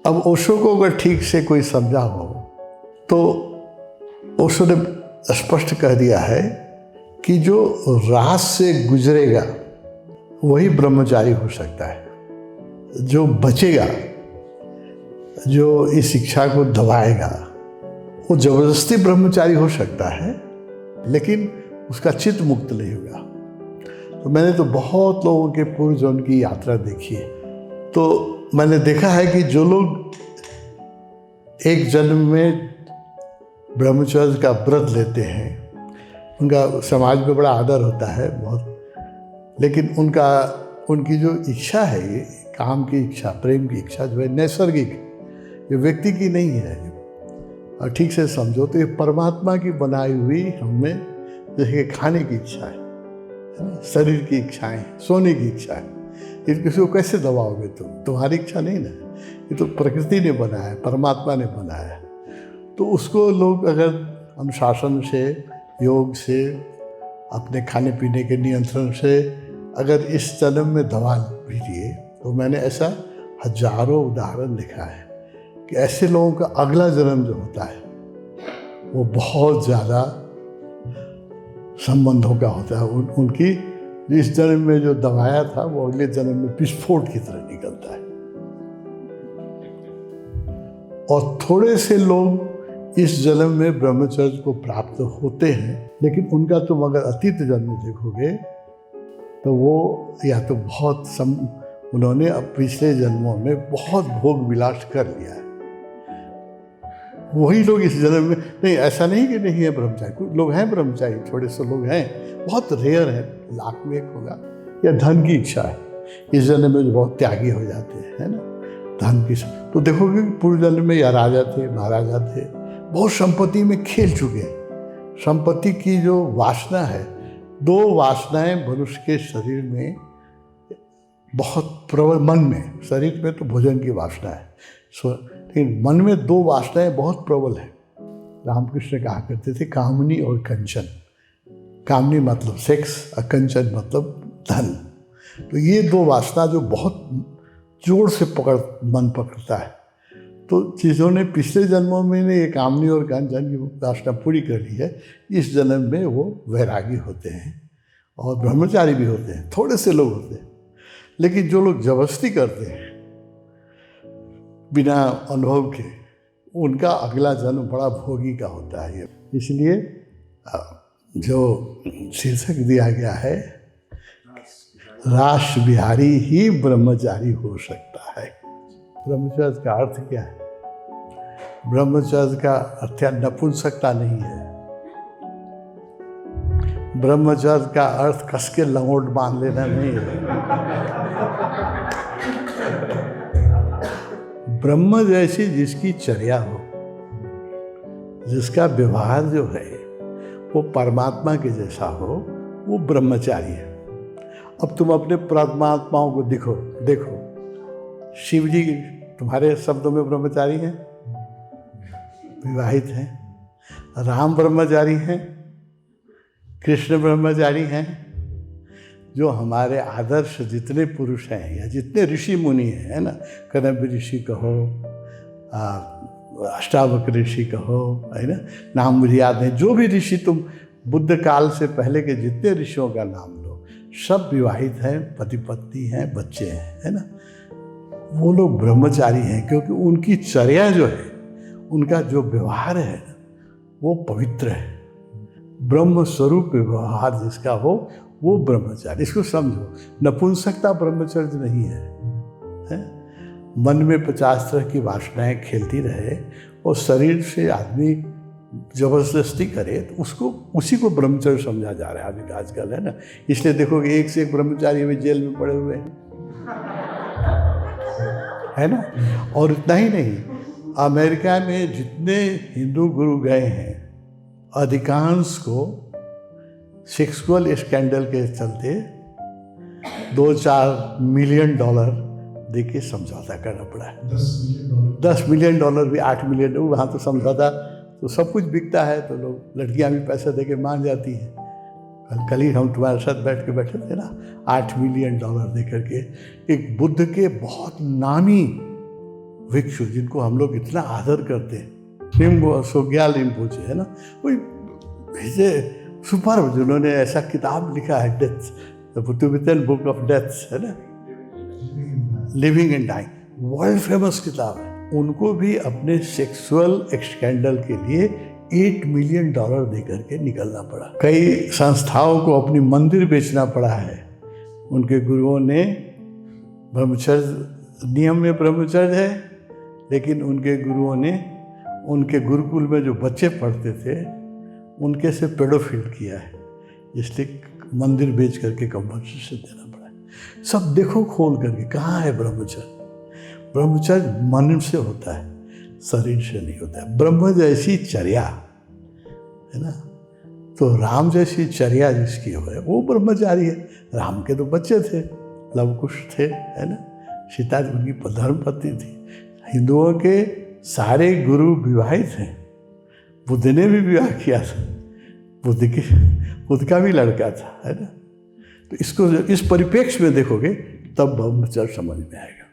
अब ओशो को अगर ठीक से कोई समझा हो तो ओशो ने स्पष्ट कह दिया है कि जो रास से गुजरेगा वही ब्रह्मचारी हो सकता है, जो बचेगा, जो इस शिक्षा को दबाएगा वो जबरदस्ती ब्रह्मचारी हो सकता है, लेकिन उसका चित्त मुक्त नहीं होगा। तो मैंने तो बहुत लोगों के पूर्व जन्म की यात्रा देखी है, तो मैंने देखा है कि जो लोग एक जन्म में ब्रह्मचर्य का व्रत लेते हैं उनका समाज में बड़ा आदर होता है बहुत, लेकिन उनकी जो इच्छा है, ये काम की इच्छा, प्रेम की इच्छा जो है नैसर्गिक, ये व्यक्ति की नहीं है। और ठीक से समझो तो ये परमात्मा की बनाई हुई हमें, जैसे कि खाने की इच्छा है ना, शरीर की इच्छाएं, सोने की इच्छा है, ये किसी को कैसे दबाओगे तुम? तुम्हारी इच्छा नहीं ना, ये तो प्रकृति ने बनाया है, परमात्मा ने बनाया है। तो उसको लोग अगर अनुशासन से, योग से, अपने खाने पीने के नियंत्रण से अगर इस जन्म में दबा भी दिए, तो मैंने ऐसा हजारों उदाहरण देखा है कि ऐसे लोगों का अगला जन्म जो होता है वो बहुत ज़्यादा संबंधों का होता है। उनकी इस जन्म में जो दबाया था वो अगले जन्म में विस्फोट की तरह निकलता है। और थोड़े से लोग इस जन्म में ब्रह्मचर्य को प्राप्त होते हैं, लेकिन उनका तुम अगर अतीत जन्म देखोगे तो वो या तो उन्होंने अब पिछले जन्मों में बहुत भोग विलास कर लिया है। वही लोग इस जन्म में नहीं, ऐसा नहीं कि नहीं है ब्रह्मचारी, कुछ लोग हैं ब्रह्मचारी, थोड़े से लोग हैं, बहुत रेयर है, लाख में एक होगा। या धन की इच्छा है, इस जन्म में जो बहुत त्यागी हो जाते हैं, है ना, धन की। तो देखोगे पूर्व जन्म में या राजा थे, महाराजा थे, बहुत संपत्ति में खेल चुके हैं। संपत्ति की जो वासना है, दो वासनाएं मनुष्य के शरीर में बहुत प्रबल, मन में, शरीर में तो भोजन की वासना है, लेकिन मन में दो वासनाएं बहुत प्रबल है। रामकृष्ण कहा करते थे कामनी और कंचन। कामनी मतलब सेक्स और कंचन मतलब धन। तो ये दो वासना जो बहुत जोर से मन पकड़ता है। तो जिन्होंने पिछले जन्मों में ये कामनी और कंचन की वासना पूरी कर ली है, इस जन्म में वो वैरागी होते हैं और ब्रह्मचारी भी होते हैं। थोड़े से लोग होते हैं, लेकिन जो लोग जबरदस्ती करते हैं बिना अनुभव के, उनका अगला जन्म बड़ा भोगी का होता है। इसलिए जो शीर्षक दिया गया है, रास बिहारी ही ब्रह्मचारी हो सकता है। ब्रह्मचर्य का अर्थ क्या है? ब्रह्मचर्य का अर्थ नपुंसकता नहीं है। ब्रह्मचर्य का अर्थ कस के लंगोट बांध लेना नहीं है। ब्रह्म जैसी जिसकी चर्या हो, जिसका व्यवहार जो है वो परमात्मा के जैसा हो, वो ब्रह्मचारी है। अब तुम अपने परमात्माओं को देखो, शिव जी तुम्हारे शब्दों में ब्रह्मचारी हैं, विवाहित हैं, राम ब्रह्मचारी हैं, कृष्ण ब्रह्मचारी हैं। जो हमारे आदर्श जितने पुरुष हैं या जितने ऋषि मुनि हैं, है ना, कनब ऋषि कहो, अष्टावक्र ऋषि कहो, है ना, नाम मुझे याद नहीं, जो भी ऋषि तुम बुद्ध काल से पहले के जितने ऋषियों का नाम लो, सब विवाहित हैं, पति पत्नी हैं, बच्चे हैं, है ना। वो लोग ब्रह्मचारी हैं क्योंकि उनकी चर्या जो है, उनका जो व्यवहार है वो पवित्र है। ब्रह्म स्वरूप व्यवहार जिसका हो वो ब्रह्मचारी। इसको समझो, नपुंसकता ब्रह्मचर्य नहीं है। मन में 50 तरह की वासनाएं खेलती रहे और शरीर से आदमी जबरदस्ती करे तो उसी को ब्रह्मचर्य समझा जा रहा है अभी आजकल, है ना। इसलिए देखोगे एक से एक ब्रह्मचारी अभी जेल में पड़े हुए हैं, है ना। और इतना ही नहीं, अमेरिका में जितने हिंदू गुरु गए हैं, अधिकांश को सेक्सुअल स्कैंडल के चलते 2-4 मिलियन डॉलर दे के समझौता करना पड़ा है। 10 मिलियन डॉलर भी, 8 मिलियन, वहाँ तो समझौता तो सब कुछ बिकता है, तो लोग, लड़कियाँ भी पैसा दे के मान जाती हैं। कल ही हम तुम्हारे साथ बैठे थे ना, 8 मिलियन डॉलर दे करके एक बुद्ध के बहुत नामी भिक्षु जिनको हम लोग इतना आदर करते हैं, रिम्बो सोग्याल रिम्पोचे है ना, वही भेजे सुपर, जिन्होंने ऐसा किताब लिखा है death, the Tibetan book of death है ना, living and dying, world famous किताब है। उनको भी अपने सेक्सुअल स्कैंडल के लिए $8 मिलियन दे करके निकलना पड़ा। कई संस्थाओं को अपनी मंदिर बेचना पड़ा है। उनके गुरुओं ने ब्रह्मचर्य, नियम में ब्रह्मचर्य है, लेकिन उनके गुरुओं ने उनके गुरुकुल में जो बच्चे पढ़ते थे उनके से पेडोफिल किया है, इसलिए मंदिर बेच करके कंपनसेशन देना पड़ा है। सब देखो खोल करके, कहाँ है ब्रह्मचर्य? ब्रह्मचर्य मन से होता है, शरीर से नहीं होता है। ब्रह्म जैसी चर्या है ना, तो राम जैसी चर्या जिसकी है वो ब्रह्मचारी है। राम के तो बच्चे थे, लवकुश थे है ना, सीता जी उनकी धर्म पत्नी थी। हिंदुओं के सारे गुरु विवाहित हैं। बुद्ध ने भी विवाह किया था, बुद्ध का भी लड़का था है ना। तो इसको इस परिप्रेक्ष्य में देखोगे तब ब्रह्मचर्य समझ में आएगा।